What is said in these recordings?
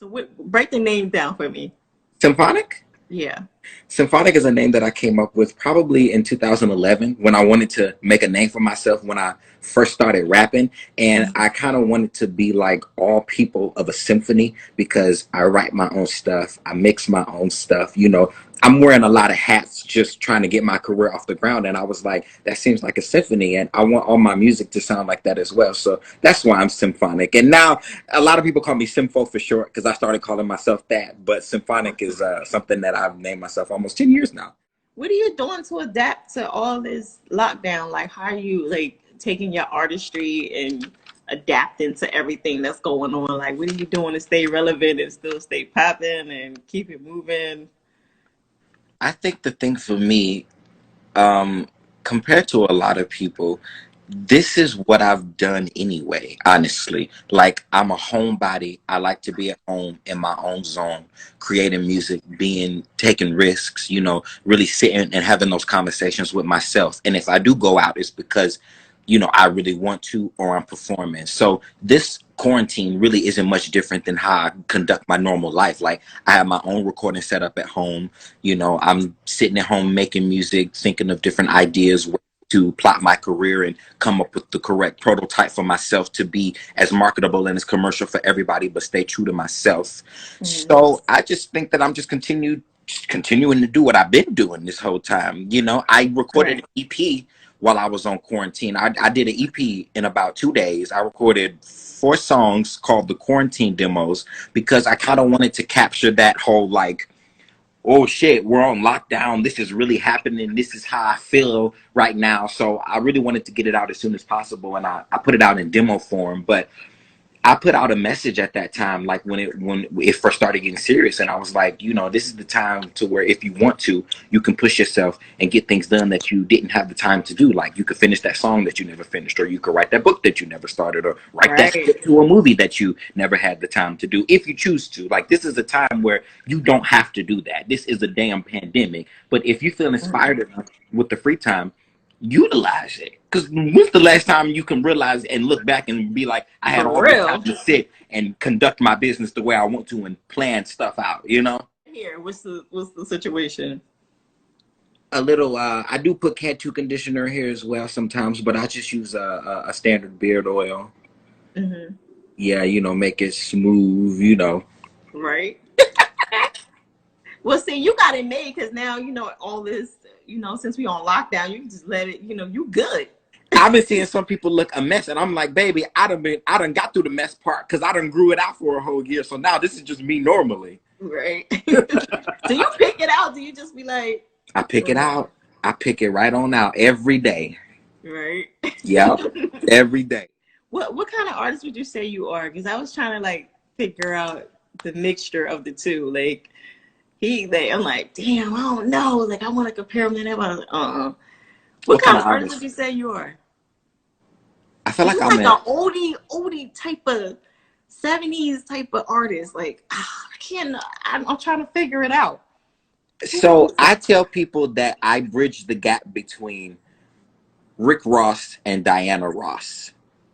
So what, break the name down for me. Symphonic? Yeah. Symphonic is a name that I came up with probably in 2011 when I wanted to make a name for myself when I first started rapping. And I kind of wanted to be like all people of a symphony because I write my own stuff, I mix my own stuff. I'm wearing a lot of hats just trying to get my career off the ground. And I was like, that seems like a symphony. And I want all my music to sound like that as well. So that's why I'm symphonic. And now a lot of people call me Sympho for short because I started calling myself that. But symphonic is something that I've named myself almost 10 years now. What are you doing to adapt to all this lockdown? Like, how are you like taking your artistry and adapting to everything that's going on? Like, what are you doing to stay relevant and still stay popping and keep it moving? I think the thing for me, compared to a lot of people, this is what I've done anyway, honestly. Like, I'm a homebody. I like to be at home in my own zone, creating music, taking risks, really sitting and having those conversations with myself. And if I do go out, it's because, I really want to or I'm performing. So this quarantine really isn't much different than how I conduct my normal life. Like, I have my own recording set up at home. I'm sitting at home making music, thinking of different ideas to plot my career and come up with the correct prototype for myself to be as marketable and as commercial for everybody, but stay true to myself. So I just think that I'm just continuing to do what I've been doing this whole time. I recorded an EP while I was on quarantine. I did an EP in about 2 days. I recorded 4 songs called the Quarantine Demos because I kind of wanted to capture that whole like, oh shit, we're on lockdown. This is really happening. This is how I feel right now. So I really wanted to get it out as soon as possible. And I put it out in demo form. But I put out a message at that time, like when it first started getting serious. And I was like, this is the time to where if you want to, you can push yourself and get things done that you didn't have the time to do. Like, you could finish that song that you never finished, or you could write that book that you never started, or write that script to a movie that you never had the time to do, if you choose to. Like, this is a time where you don't have to do that. This is a damn pandemic. But if you feel inspired enough with the free time, utilize it. Because when's the last time you can realize and look back and be like, I had all this time to sit and conduct my business the way I want to and plan stuff out, Here, what's the situation? A little, I do put cat tooth conditioner here as well sometimes, but I just use a standard beard oil. Yeah, make it smooth, Right. Well, see, you got it made because now, all this, since we on lockdown, you can just let it, you good. I've been seeing some people look a mess, and I'm like, baby, I done got through the mess part because I done grew it out for a whole year. So now this is just me normally. Right. Do you pick it out? Do you just be like? I pick it out. I pick it right on out every day. Right. Yep. Every day. What kind of artist would you say you are? Because I was trying to like figure out the mixture of the two. Like, I'm like, damn, I don't know. Like, I want to compare them to them. What kind of artist would you say you are? I feel like I'm like an oldie type of 70s type of artist. Like, I can't. I'm trying to figure it out. So I tell people that I bridge the gap between Rick Ross and Diana Ross.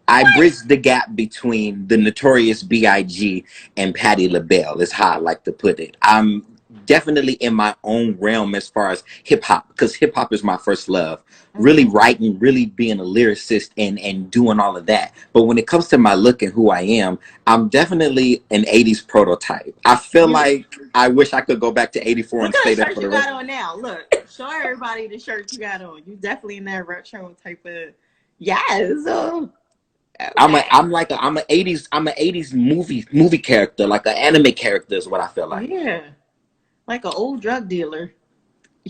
I bridge the gap between the Notorious B.I.G. and Patti LaBelle is how I like to put it. I'm definitely in my own realm as far as hip hop, because hip hop is my first love. Really writing, really being a lyricist and doing all of that. But when it comes to my look and who I am, I'm definitely an 80s prototype. I feel like I wish I could go back to 84 and stay there for the rest. What kind of shirt you got on now? Look, show everybody the shirt you got on. You definitely in that retro type of, yes. Okay. I'm an 80s movie character, like an anime character is what I feel like. Yeah. Like an old drug dealer.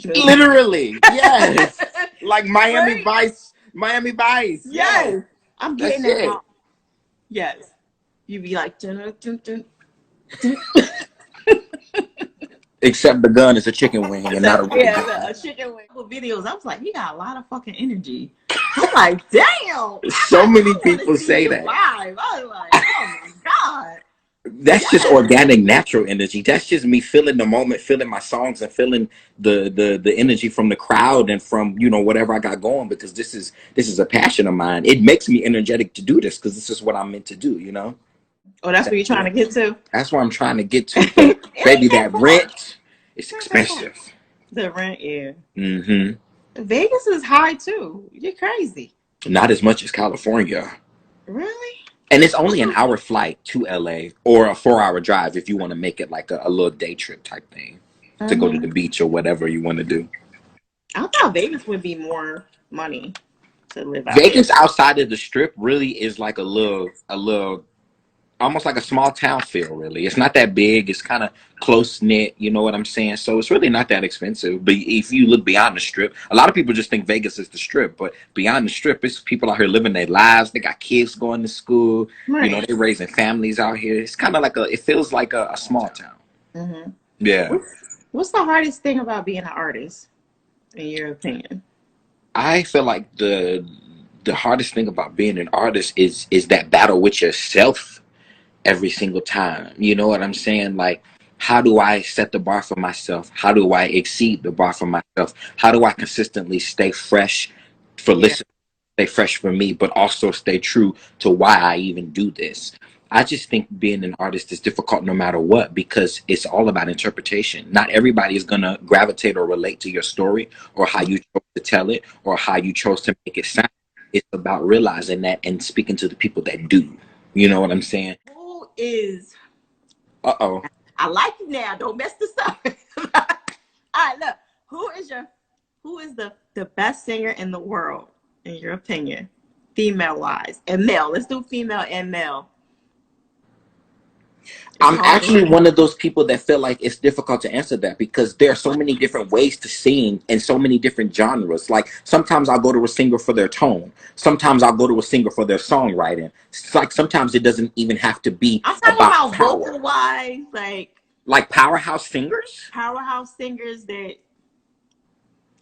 Literally, yes. Like Miami Vice. Yes. I'm getting it out. Yes. You be like, dun, dun, dun, dun. Except the gun is a chicken wing and not a wing. Yeah, a chicken wing. Videos, I was like, you got a lot of fucking energy. I'm like, damn. So many people say that. Live. I was like, oh my God. That's just organic, natural energy. That's just me feeling the moment, feeling my songs, and feeling the energy from the crowd and from whatever I got going. Because this is a passion of mine. It makes me energetic to do this because this is what I'm meant to do. Oh, that's what you're trying to get to? That's where I'm trying to get to. It But baby, ain't that that far. rent is It ain't that far. expensive. The rent, yeah. Hmm. Vegas is high too. You're crazy. Not as much as California. Really? And it's only an hour flight to LA or a 4 hour drive if you want to make it like a little day trip type thing to go to the Mm-hmm. beach or whatever you want to do. I thought Vegas would be more money to live out there. Vegas outside of the strip really is like a little almost like a small town feel, really. It's not that big. It's kind of close knit. You know what I'm saying? So it's really not that expensive. But if you look beyond the strip, a lot of people just think Vegas is the strip. But beyond the strip, it's people out here living their lives. They got kids going to school. You know, Right. they're raising families out here. It's kind of like it feels like a small town. Mm-hmm. Yeah. What's the hardest thing about being an artist, in your opinion? I feel like the hardest thing about being an artist is that battle with yourself every single time. You know what I'm saying? Like, how do I set the bar for myself? How do I exceed the bar for myself? How do I consistently stay fresh for Yeah. listeners, stay fresh for me, but also stay true to why I even do this? I just think being an artist is difficult no matter what because it's all about interpretation. Not everybody is going to gravitate or relate to your story or how you chose to tell it or how you chose to make it sound. It's about realizing that and speaking to the people that do. You know what I'm saying? Who is? Uh-oh. I like you now. Don't mess this up. All right, look. Who is your? Who is the best singer in the world, in your opinion, female wise and male? Let's do female and male. It's I'm hard. actually one of those people that feel like it's difficult to answer that because there are so many different ways to sing and so many different genres. Like sometimes I'll go to a singer for their tone. Sometimes I'll go to a singer for their songwriting. It's like sometimes it doesn't even have to be I'm talking about about vocal power. wise, like Like powerhouse singers? powerhouse singers that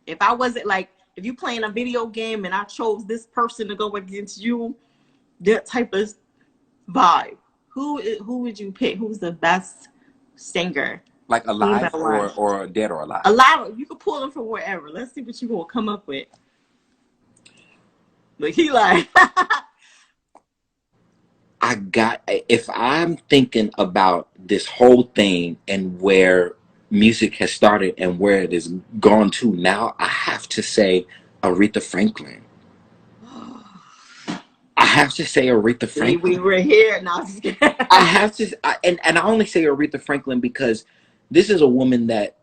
if I wasn't like if you playing a video game and I chose this person to go against you, that type of vibe. Who would you pick? Who's the best singer, Like female alive or wise? or dead or A alive. lot of you can pull them from wherever. Let's see what you gonna come up with. But he like I got if I'm thinking about this whole thing and where music has started and where it is gone to now, I have to say Aretha Franklin. I have to say Aretha we Franklin. were here. Now I have to, and I only say Aretha Franklin because this is a woman that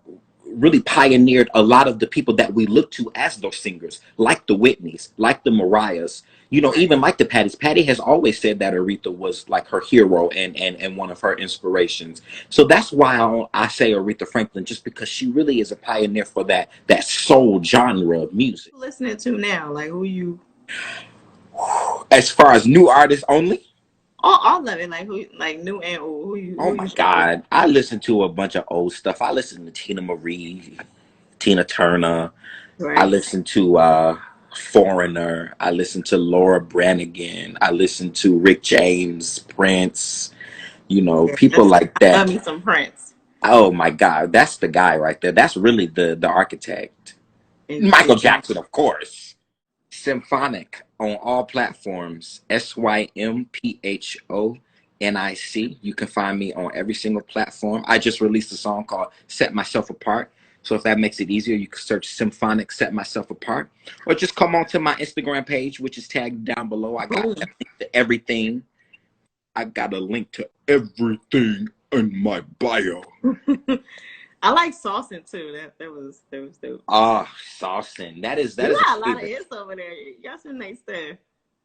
really pioneered a lot of the people that we look to as those singers, like the Whitneys, like the Mariahs, you know, right. even like the Patties. Patty has always said that Aretha was like her hero and one of her inspirations. So that's why I say Aretha Franklin, just because she really is a pioneer for that soul genre of music. Listening to now, like who you As far as new artists only, all of it, like who like new and old, oh who my you support? God, I listen to a bunch of old stuff. I listen to Tina Marie, Tina Turner. I Right. listen to Foreigner. I listen to Laura Branigan. I listen to Rick James, Prince. You know, Yeah, people like I love that. me some Prince. Oh my God, that's the guy right there. That's really the architect. Michael Indeed. Jackson, of course. Symphonic on all platforms. SYMPHONIC. You can find me on every single platform. I just released a song called Set Myself Apart. So if that makes it easier, you can search Symphonic Set Myself Apart. Or just come on to my Instagram page, which is tagged down below. I got Boom. a link to everything. I got a link to everything in my bio. I like Saucing too. That was dope. Ah, Saucin. That You is a got a lot of favorite. hits over there. Y'all some nice stuff.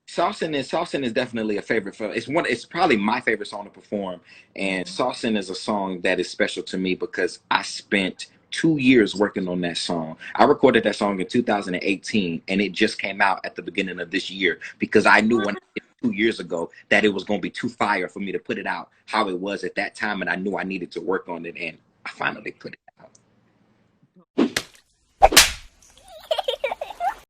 Saucin is definitely a favorite for it's probably my favorite song to perform. And Mhm. Saucin is a song that is special to me because I spent 2 years working on that song. I recorded that song in 2018 and it just came out at the beginning of this year because I knew when I did it 2 years ago that it was gonna be too fire for me to put it out how it was at that time and I knew I needed to work on it and I finally put it.